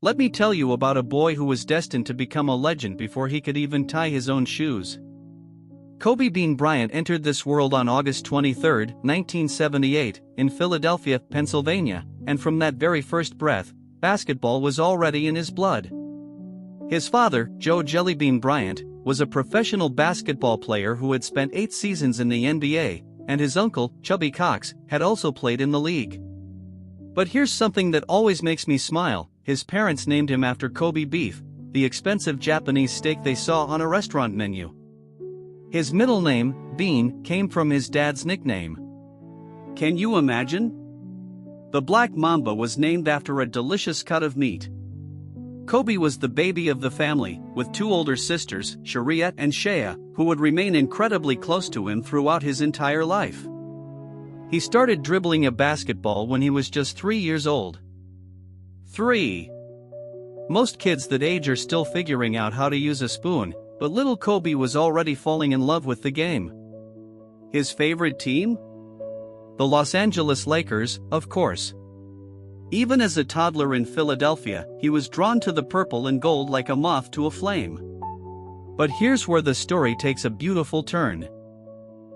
Let me tell you about a boy who was destined to become a legend before he could even tie his own shoes. Kobe Bean Bryant entered this world on August 23, 1978, in Philadelphia, Pennsylvania, and from that very first breath, basketball was already in his blood. His father, Joe Jellybean Bryant, was a professional basketball player who had spent 8 seasons in the NBA, and his uncle, Chubby Cox, had also played in the league. But here's something that always makes me smile: his parents named him after Kobe beef, the expensive Japanese steak they saw on a restaurant menu. His middle name, Bean, came from his dad's nickname. Can you imagine? The Black Mamba was named after a delicious cut of meat. Kobe was the baby of the family, with 2 older sisters, Sharia and Shea, who would remain incredibly close to him throughout his entire life. He started dribbling a basketball when he was just 3 years old. 3. Most kids that age are still figuring out how to use a spoon, but little Kobe was already falling in love with the game. His favorite team? The Los Angeles Lakers, of course. Even as a toddler in Philadelphia, he was drawn to the purple and gold like a moth to a flame. But here's where the story takes a beautiful turn.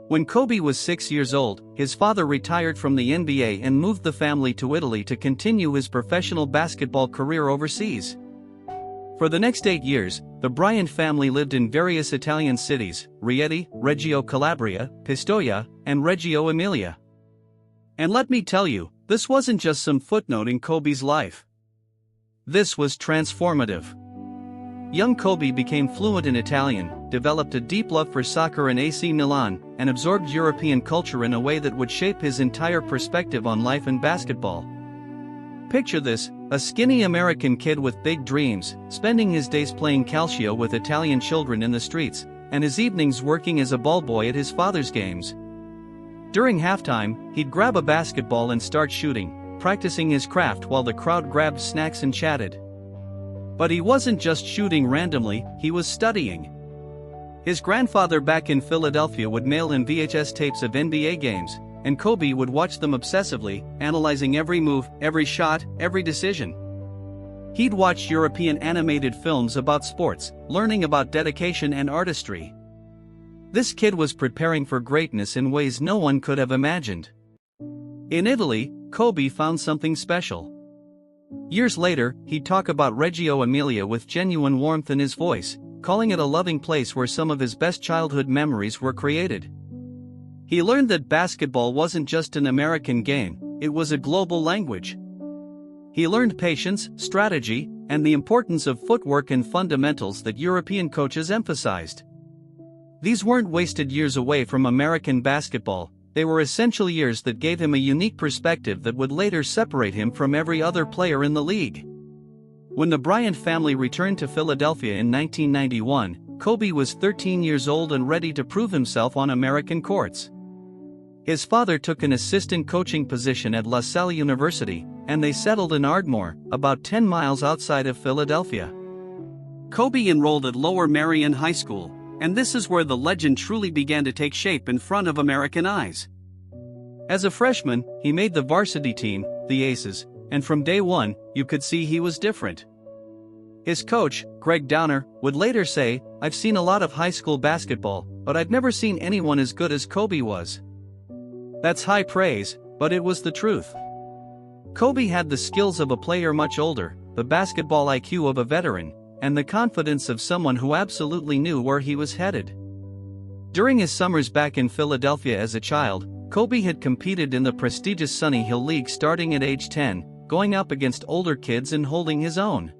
When Kobe was 6 years old, his father retired from the NBA and moved the family to Italy to continue his professional basketball career overseas. For the next 8 years, the Bryant family lived in various Italian cities: Rieti, Reggio Calabria, Pistoia, and Reggio Emilia. And let me tell you, this wasn't just some footnote in Kobe's life. This was transformative. Young Kobe became fluent in Italian, developed a deep love for soccer and AC Milan, and absorbed European culture in a way that would shape his entire perspective on life and basketball. Picture this: a skinny American kid with big dreams, spending his days playing calcio with Italian children in the streets, and his evenings working as a ball boy at his father's games. During halftime, he'd grab a basketball and start shooting, practicing his craft while the crowd grabbed snacks and chatted. But he wasn't just shooting randomly, he was studying. His grandfather back in Philadelphia would mail him VHS tapes of NBA games, and Kobe would watch them obsessively, analyzing every move, every shot, every decision. He'd watch European animated films about sports, learning about dedication and artistry. This kid was preparing for greatness in ways no one could have imagined. In Italy, Kobe found something special. Years later, he'd talk about Reggio Emilia with genuine warmth in his voice, calling it a loving place where some of his best childhood memories were created. He learned that basketball wasn't just an American game, it was a global language. He learned patience, strategy, and the importance of footwork and fundamentals that European coaches emphasized. These weren't wasted years away from American basketball, they were essential years that gave him a unique perspective that would later separate him from every other player in the league. When the Bryant family returned to Philadelphia in 1991, Kobe was 13 years old and ready to prove himself on American courts. His father took an assistant coaching position at La Salle University, and they settled in Ardmore, about 10 miles outside of Philadelphia. Kobe enrolled at Lower Merion High School, and this is where the legend truly began to take shape in front of American eyes. As a freshman, he made the varsity team, the Aces, and from day one, you could see he was different. His coach, Greg Downer, would later say, "I've seen a lot of high school basketball, but I've never seen anyone as good as Kobe was." That's high praise, but it was the truth. Kobe had the skills of a player much older, the basketball IQ of a veteran, and the confidence of someone who absolutely knew where he was headed. During his summers back in Philadelphia as a child, Kobe had competed in the prestigious Sunny Hill League starting at age 10, going up against older kids and holding his own.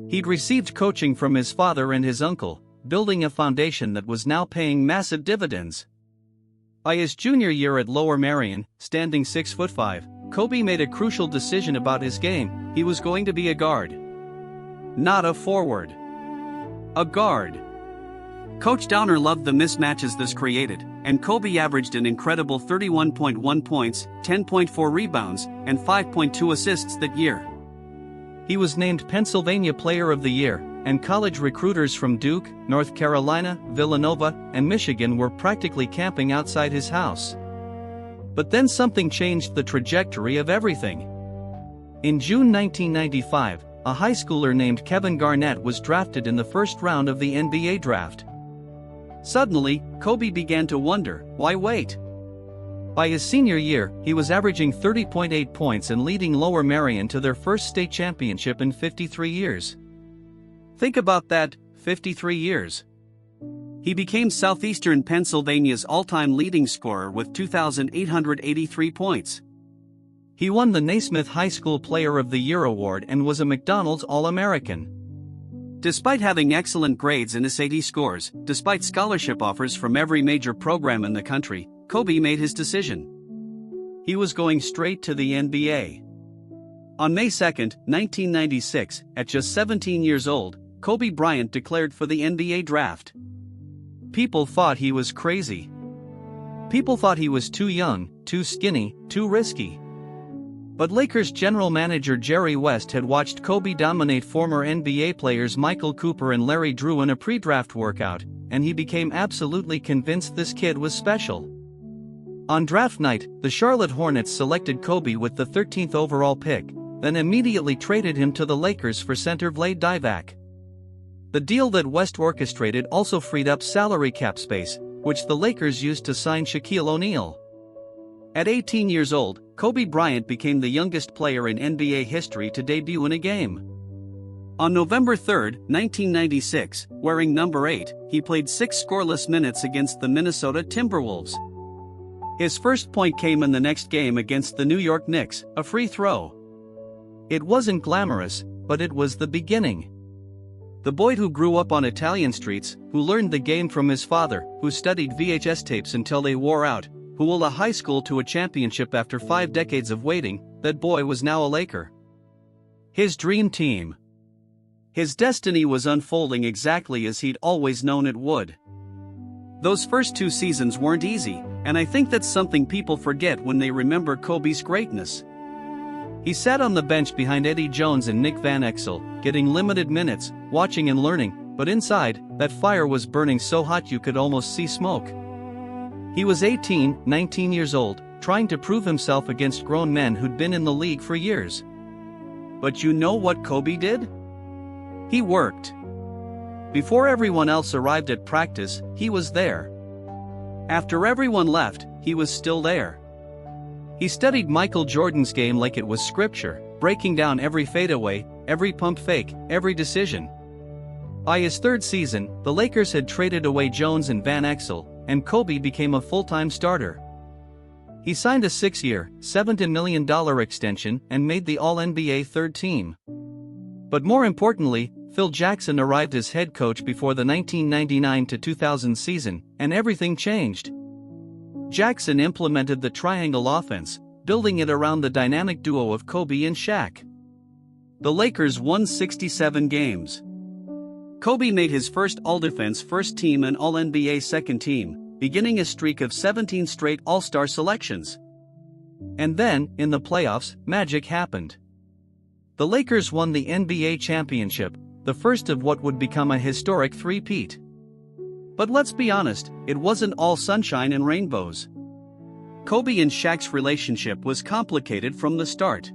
He'd received coaching from his father and his uncle, building a foundation that was now paying massive dividends. By his junior year at Lower Merion, standing 6'5", Kobe made a crucial decision about his game: he was going to be a guard. Not a forward. A guard. Coach Downer loved the mismatches this created, and Kobe averaged an incredible 31.1 points, 10.4 rebounds, and 5.2 assists that year. He was named Pennsylvania Player of the Year, and college recruiters from Duke, North Carolina, Villanova, and Michigan were practically camping outside his house. But then something changed the trajectory of everything. In June 1995, a high schooler named Kevin Garnett was drafted in the first round of the NBA draft. Suddenly, Kobe began to wonder, why wait? By his senior year, he was averaging 30.8 points and leading Lower Merion to their first state championship in 53 years. Think about that, 53 years. He became Southeastern Pennsylvania's all-time leading scorer with 2,883 points. He won the Naismith High School Player of the Year award and was a McDonald's All-American. Despite having excellent grades and SAT scores, despite scholarship offers from every major program in the country, Kobe made his decision. He was going straight to the NBA. On May 2, 1996, at just 17 years old, Kobe Bryant declared for the NBA draft. People thought he was crazy. People thought he was too young, too skinny, too risky. But Lakers general manager Jerry West had watched Kobe dominate former NBA players Michael Cooper and Larry Drew in a pre-draft workout, and he became absolutely convinced this kid was special. On draft night, the Charlotte Hornets selected Kobe with the 13th overall pick, then immediately traded him to the Lakers for center Vlade Divac. The deal that West orchestrated also freed up salary cap space, which the Lakers used to sign Shaquille O'Neal. At 18 years old, Kobe Bryant became the youngest player in NBA history to debut in a game. On November 3, 1996, wearing number 8, he played 6 scoreless minutes against the Minnesota Timberwolves. His first point came in the next game against the New York Knicks, a free throw. It wasn't glamorous, but it was the beginning. The boy who grew up on Italian streets, who learned the game from his father, who studied VHS tapes until they wore out, who will a high school to a championship after 5 decades of waiting, that boy was now a Laker. His dream team. His destiny was unfolding exactly as he'd always known it would. Those first 2 seasons weren't easy, and I think that's something people forget when they remember Kobe's greatness. He sat on the bench behind Eddie Jones and Nick Van Exel, getting limited minutes, watching and learning, but inside, that fire was burning so hot you could almost see smoke. He was 19 years old, trying to prove himself against grown men who'd been in the league for years. But you know what Kobe did? He worked. Before everyone else arrived at practice, he was there. After everyone left, he was still there. He studied Michael Jordan's game like it was scripture, breaking down every fadeaway, every pump fake, every decision. By his 3rd season, the Lakers had traded away Jones and Van Exel, and Kobe became a full-time starter. He signed a 6-year, $17 million extension and made the All-NBA 3rd team. But more importantly, Phil Jackson arrived as head coach before the 1999-2000 season, and everything changed. Jackson implemented the triangle offense, building it around the dynamic duo of Kobe and Shaq. The Lakers won 67 games. Kobe made his first All-Defense first team and All-NBA second team, beginning a streak of 17 straight All-Star selections. And then, in the playoffs, magic happened. The Lakers won the NBA championship, the first of what would become a historic three-peat. But let's be honest, it wasn't all sunshine and rainbows. Kobe and Shaq's relationship was complicated from the start.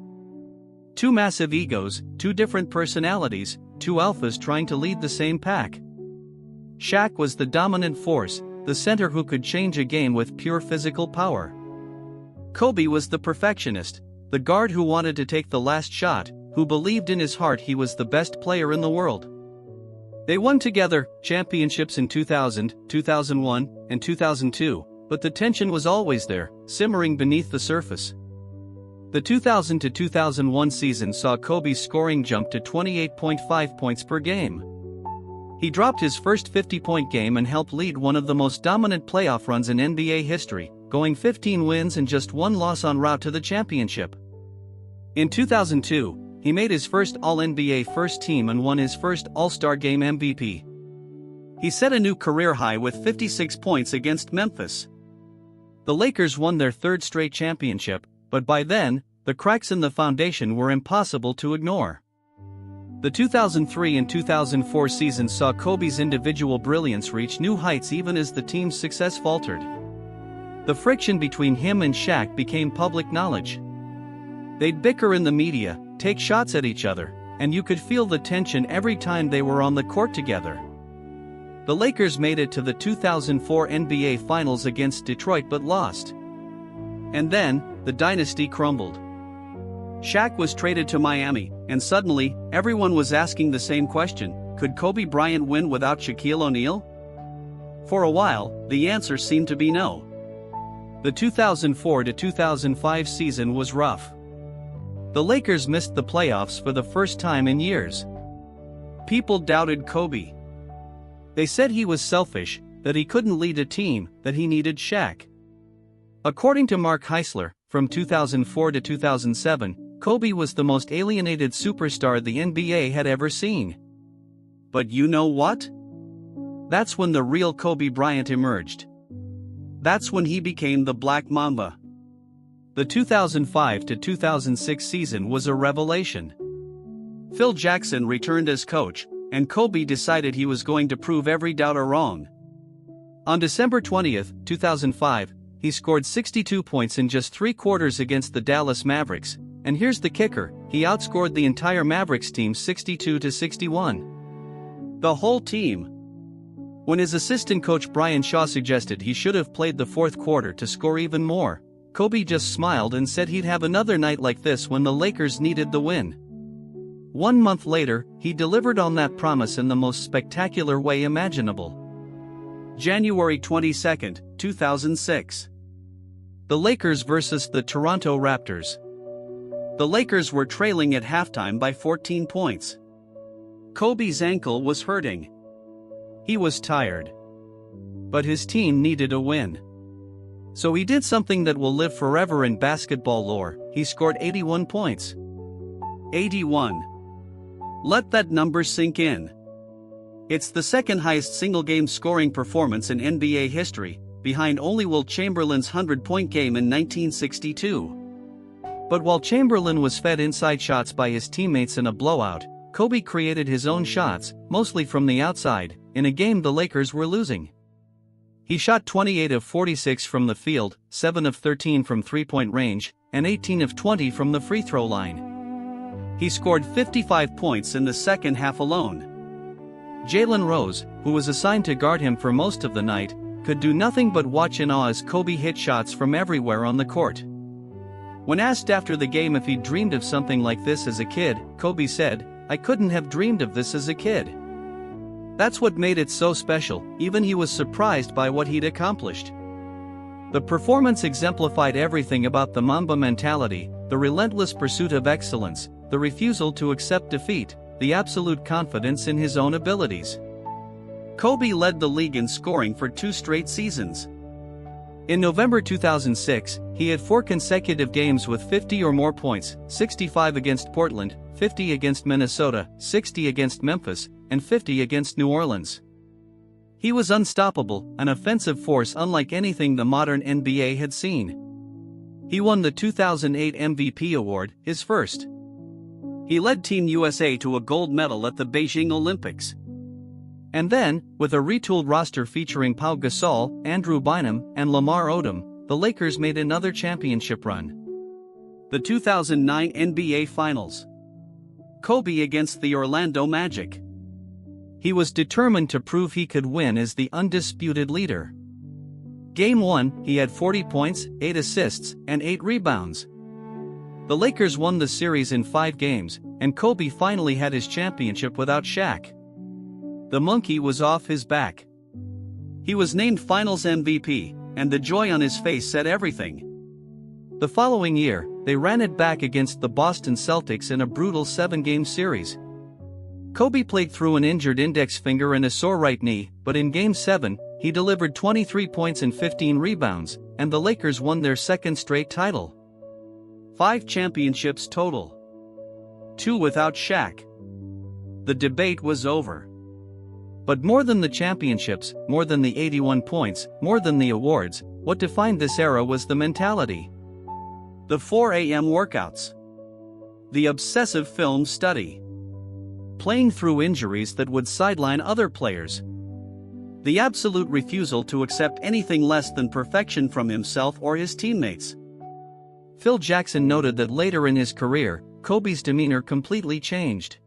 2 massive egos, 2 different personalities, 2 alphas trying to lead the same pack. Shaq was the dominant force, the center who could change a game with pure physical power. Kobe was the perfectionist, the guard who wanted to take the last shot, who believed in his heart he was the best player in the world. They won together championships in 2000, 2001, and 2002, but the tension was always there, simmering beneath the surface. The 2000 to 2001 season saw Kobe's scoring jump to 28.5 points per game. He dropped his first 50-point game and helped lead one of the most dominant playoff runs in NBA history, going 15 wins and just 1 loss en route to the championship. In 2002, he made his first All-NBA first team and won his first All-Star Game MVP. He set a new career high with 56 points against Memphis. The Lakers won their 3rd straight championship, but by then, the cracks in the foundation were impossible to ignore. The 2003 and 2004 seasons saw Kobe's individual brilliance reach new heights even as the team's success faltered. The friction between him and Shaq became public knowledge. They'd bicker in the media, take shots at each other, and you could feel the tension every time they were on the court together. The Lakers made it to the 2004 NBA Finals against Detroit but lost. And then, the dynasty crumbled. Shaq was traded to Miami, and suddenly, everyone was asking the same question: could Kobe Bryant win without Shaquille O'Neal? For a while, the answer seemed to be no. The 2004 to 2005 season was rough. The Lakers missed the playoffs for the first time in years. People doubted Kobe. They said he was selfish, that he couldn't lead a team, that he needed Shaq. According to Mark Heisler, from 2004 to 2007, Kobe was the most alienated superstar the NBA had ever seen. But you know what? That's when the real Kobe Bryant emerged. That's when he became the Black Mamba. The 2005 to 2006 season was a revelation. Phil Jackson returned as coach, and Kobe decided he was going to prove every doubter wrong. On December 20, 2005, he scored 62 points in just 3 quarters against the Dallas Mavericks, and here's the kicker: he outscored the entire Mavericks team 62-61. The whole team. When his assistant coach Brian Shaw suggested he should have played the fourth quarter to score even more, Kobe just smiled and said he'd have another night like this when the Lakers needed the win. 1 month later, he delivered on that promise in the most spectacular way imaginable. January 22, 2006. The Lakers vs. the Toronto Raptors. The Lakers were trailing at halftime by 14 points. Kobe's ankle was hurting. He was tired. But his team needed a win. So he did something that will live forever in basketball lore: he scored 81 points. 81. Let that number sink in. It's the second highest single-game scoring performance in NBA history, behind only Wilt Chamberlain's 100-point game in 1962. But while Chamberlain was fed inside shots by his teammates in a blowout, Kobe created his own shots, mostly from the outside, in a game the Lakers were losing. He shot 28 of 46 from the field, 7 of 13 from three-point range, and 18 of 20 from the free throw line. He scored 55 points in the second half alone. Jalen Rose, who was assigned to guard him for most of the night, could do nothing but watch in awe as Kobe hit shots from everywhere on the court. When asked after the game if he'd dreamed of something like this as a kid, Kobe said, "I couldn't have dreamed of this as a kid." That's what made it so special. Even he was surprised by what he'd accomplished. The performance exemplified everything about the Mamba mentality: the relentless pursuit of excellence, the refusal to accept defeat, the absolute confidence in his own abilities. Kobe led the league in scoring for 2 straight seasons. In November 2006, he had 4 consecutive games with 50 or more points: 65 against Portland, 50 against Minnesota, 60 against Memphis, and 50 against New Orleans. He was unstoppable, an offensive force unlike anything the modern NBA had seen. He won the 2008 MVP award, his first. He led Team USA to a gold medal at the Beijing Olympics. And then, with a retooled roster featuring Pau Gasol, Andrew Bynum, and Lamar Odom, the Lakers made another championship run. The 2009 NBA Finals. Kobe against the Orlando Magic. He was determined to prove he could win as the undisputed leader. Game 1, he had 40 points, 8 assists, and 8 rebounds. The Lakers won the series in 5 games, and Kobe finally had his championship without Shaq. The monkey was off his back. He was named Finals MVP, and the joy on his face said everything. The following year, they ran it back against the Boston Celtics in a brutal 7-game series. Kobe played through an injured index finger and a sore right knee, but in Game 7, he delivered 23 points and 15 rebounds, and the Lakers won their second straight title. 5 championships total. 2 without Shaq. The debate was over. But more than the championships, more than the 81 points, more than the awards, what defined this era was the mentality. The 4 a.m. workouts. The obsessive film study. Playing through injuries that would sideline other players. The absolute refusal to accept anything less than perfection from himself or his teammates. Phil Jackson noted that later in his career, Kobe's demeanor completely changed.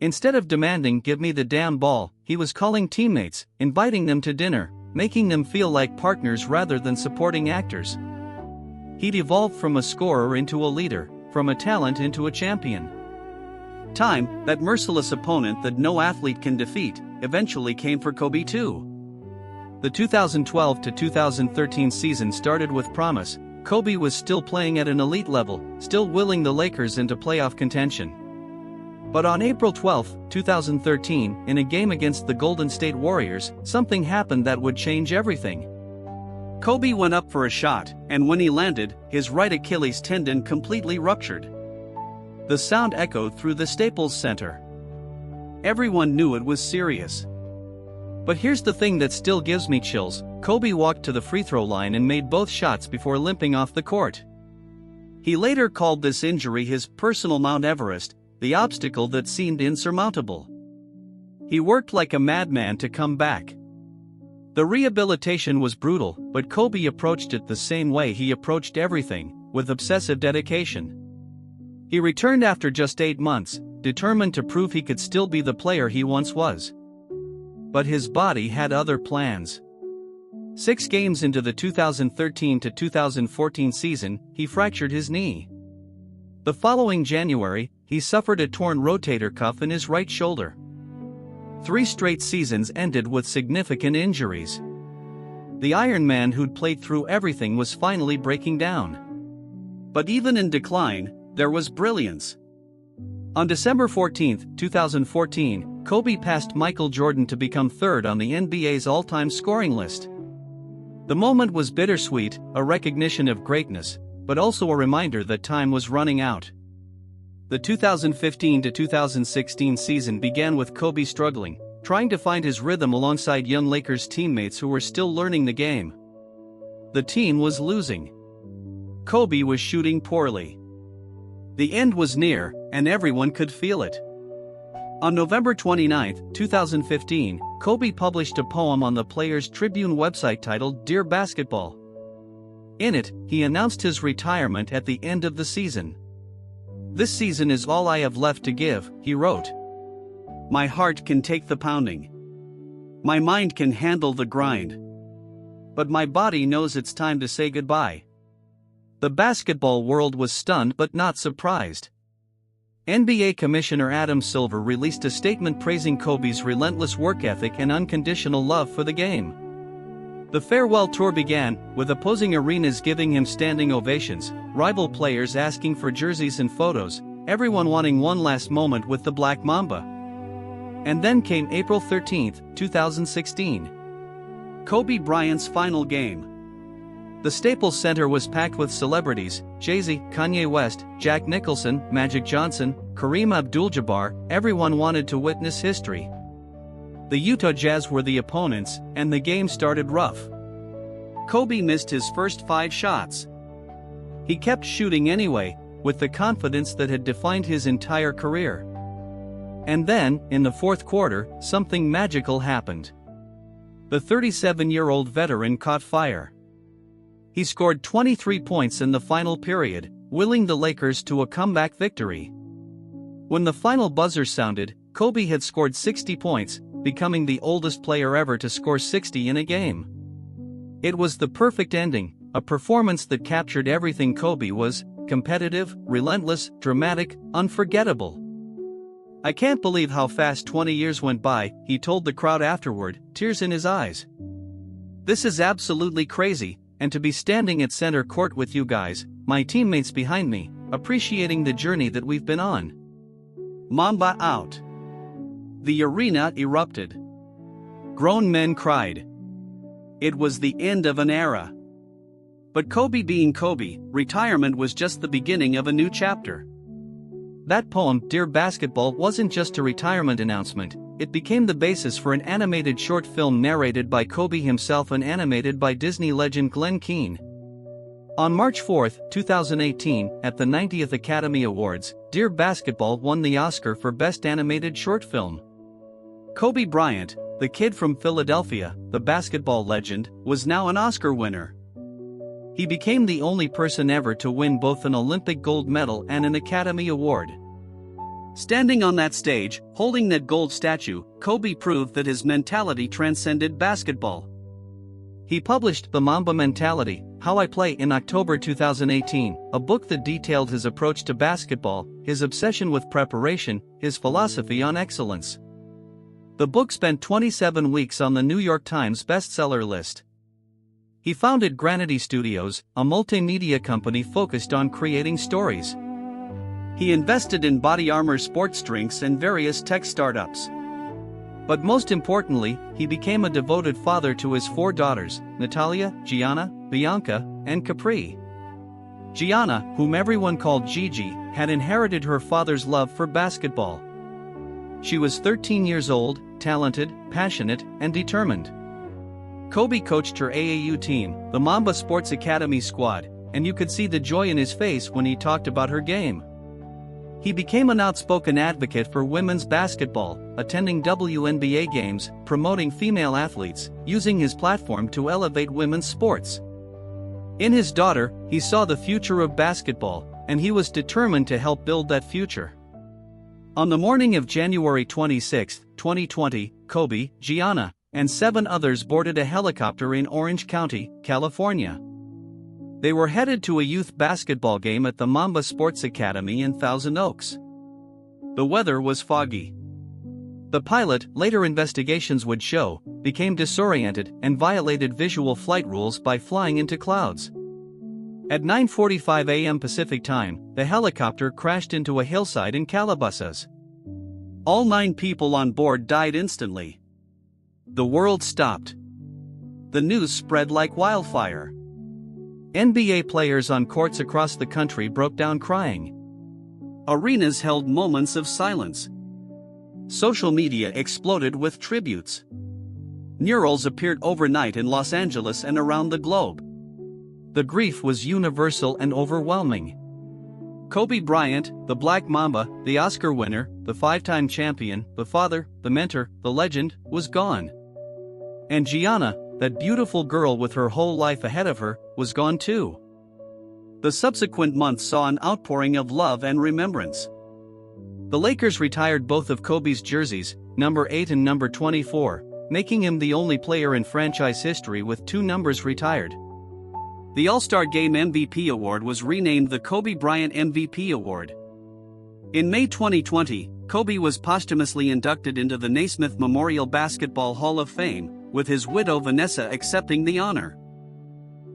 Instead of demanding "give me the damn ball," he was calling teammates, inviting them to dinner, making them feel like partners rather than supporting actors. He'd evolved from a scorer into a leader, from a talent into a champion. Time, that merciless opponent that no athlete can defeat, eventually came for Kobe too. The 2012 to 2013 season started with promise. Kobe was still playing at an elite level, still willing the Lakers into playoff contention. But on April 12, 2013, in a game against the Golden State Warriors, something happened that would change everything. Kobe went up for a shot, and when he landed, his right Achilles tendon completely ruptured. The sound echoed through the Staples Center. Everyone knew it was serious. But here's the thing that still gives me chills: Kobe walked to the free throw line and made both shots before limping off the court. He later called this injury his personal Mount Everest, the obstacle that seemed insurmountable. He worked like a madman to come back. The rehabilitation was brutal, but Kobe approached it the same way he approached everything, with obsessive dedication. He returned after just 8 months, determined to prove he could still be the player he once was. But his body had other plans. 6 games into the 2013 to 2014 season, he fractured his knee. The following January, he suffered a torn rotator cuff in his right shoulder. 3 straight seasons ended with significant injuries. The Iron Man who'd played through everything was finally breaking down. But even in decline, there was brilliance. On December 14, 2014, Kobe passed Michael Jordan to become third on the NBA's all-time scoring list. The moment was bittersweet, a recognition of greatness, but also a reminder that time was running out. The 2015 to 2016 season began with Kobe struggling, trying to find his rhythm alongside young Lakers teammates who were still learning the game. The team was losing. Kobe was shooting poorly. The end was near, and everyone could feel it. On November 29, 2015, Kobe published a poem on the Players Tribune website titled "Dear Basketball." In it, he announced his retirement at the end of the season. "This season is all I have left to give," he wrote. "My heart can take the pounding. My mind can handle the grind. But my body knows it's time to say goodbye." The basketball world was stunned but not surprised. NBA Commissioner Adam Silver released a statement praising Kobe's relentless work ethic and unconditional love for the game. The farewell tour began, with opposing arenas giving him standing ovations, rival players asking for jerseys and photos, everyone wanting one last moment with the Black Mamba. And then came April 13, 2016. Kobe Bryant's final game. The Staples Center was packed with celebrities: Jay-Z, Kanye West, Jack Nicholson, Magic Johnson, Kareem Abdul-Jabbar. Everyone wanted to witness history. The Utah Jazz were the opponents, and the game started rough. Kobe missed his first 5 shots. He kept shooting anyway, with the confidence that had defined his entire career. And then, in the fourth quarter, something magical happened. The 37-year-old veteran caught fire. He scored 23 points in the final period, willing the Lakers to a comeback victory. When the final buzzer sounded, Kobe had scored 60 points, becoming the oldest player ever to score 60 in a game. It was the perfect ending, a performance that captured everything Kobe was: competitive, relentless, dramatic, unforgettable. "I can't believe how fast 20 years went by," he told the crowd afterward, tears in his eyes. "This is absolutely crazy, and to be standing at center court with you guys, my teammates behind me, appreciating the journey that we've been on." Mamba out. The arena erupted. Grown men cried. It was the end of an era. But Kobe being Kobe, retirement was just the beginning of a new chapter. That poem, Dear Basketball, wasn't just a retirement announcement, it became the basis for an animated short film narrated by Kobe himself and animated by Disney legend Glenn Keane. On March 4, 2018, at the 90th Academy Awards, Dear Basketball won the Oscar for Best Animated Short Film. Kobe Bryant, the kid from Philadelphia, the basketball legend, was now an Oscar winner. He became the only person ever to win both an Olympic gold medal and an Academy Award. Standing on that stage, holding that gold statue, Kobe proved that his mentality transcended basketball. He published The Mamba Mentality, How I Play in October 2018, a book that detailed his approach to basketball, his obsession with preparation, his philosophy on excellence. The book spent 27 weeks on the New York Times bestseller list. He founded Granity Studios, a multimedia company focused on creating stories. He invested in Body Armor sports drinks and various tech startups. But most importantly, he became a devoted father to his 4 daughters, Natalia, Gianna, Bianca, and Capri. Gianna, whom everyone called Gigi, had inherited her father's love for basketball. She was 13 years old, talented, passionate, and determined. Kobe coached her AAU team, the Mamba Sports Academy squad, and you could see the joy in his face when he talked about her game. He became an outspoken advocate for women's basketball, attending WNBA games, promoting female athletes, using his platform to elevate women's sports. In his daughter, he saw the future of basketball, and he was determined to help build that future. On the morning of January 26, 2020, Kobe, Gianna, and 7 others boarded a helicopter in Orange County, California. They were headed to a youth basketball game at the Mamba Sports Academy in Thousand Oaks. The weather was foggy. The pilot, later investigations would show, became disoriented and violated visual flight rules by flying into clouds. At 9:45 a.m. Pacific time, the helicopter crashed into a hillside in Calabasas. All 9 people on board died instantly. The world stopped. The news spread like wildfire. NBA players on courts across the country broke down crying. Arenas held moments of silence. Social media exploded with tributes. Murals appeared overnight in Los Angeles and around the globe. The grief was universal and overwhelming. Kobe Bryant, the Black Mamba, the Oscar winner, the 5-time champion, the father, the mentor, the legend, was gone. And Gianna, that beautiful girl with her whole life ahead of her, was gone too. The subsequent months saw an outpouring of love and remembrance. The Lakers retired both of Kobe's jerseys, number 8 and number 24, making him the only player in franchise history with 2 numbers retired. The All-Star Game MVP award was renamed the Kobe Bryant MVP Award. In May 2020, Kobe was posthumously inducted into the Naismith Memorial Basketball Hall of Fame, with his widow Vanessa accepting the honor.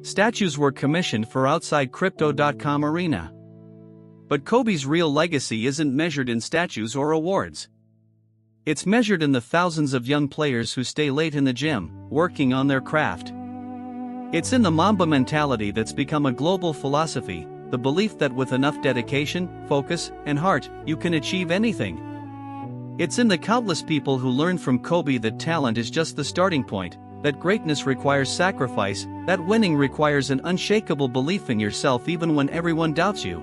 Statues were commissioned for outside Crypto.com arena. But Kobe's real legacy isn't measured in statues or awards. It's measured in the thousands of young players who stay late in the gym, working on their craft. It's in the Mamba mentality that's become a global philosophy, the belief that with enough dedication, focus, and heart, you can achieve anything. It's in the countless people who learned from Kobe that talent is just the starting point, that greatness requires sacrifice, that winning requires an unshakable belief in yourself even when everyone doubts you.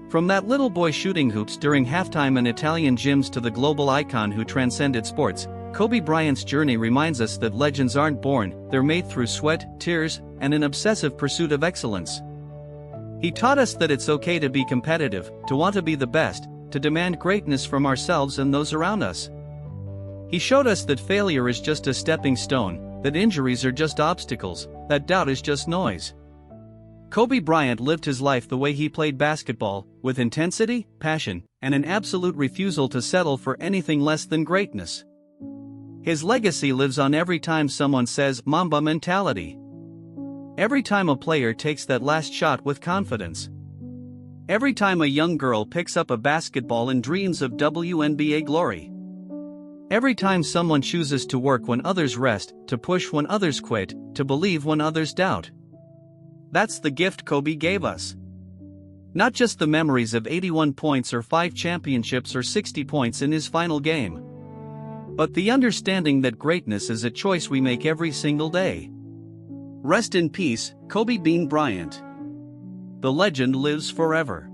From that little boy shooting hoops during halftime in Italian gyms to the global icon who transcended sports, Kobe Bryant's journey reminds us that legends aren't born, they're made through sweat, tears, and an obsessive pursuit of excellence. He taught us that it's okay to be competitive, to want to be the best, to demand greatness from ourselves and those around us. He showed us that failure is just a stepping stone, that injuries are just obstacles, that doubt is just noise. Kobe Bryant lived his life the way he played basketball, with intensity, passion, and an absolute refusal to settle for anything less than greatness. His legacy lives on every time someone says Mamba mentality. Every time a player takes that last shot with confidence. Every time a young girl picks up a basketball and dreams of WNBA glory. Every time someone chooses to work when others rest, to push when others quit, to believe when others doubt. That's the gift Kobe gave us. Not just the memories of 81 points or 5 championships or 60 points in his final game. But the understanding that greatness is a choice we make every single day. Rest in peace, Kobe Bean Bryant. The legend lives forever.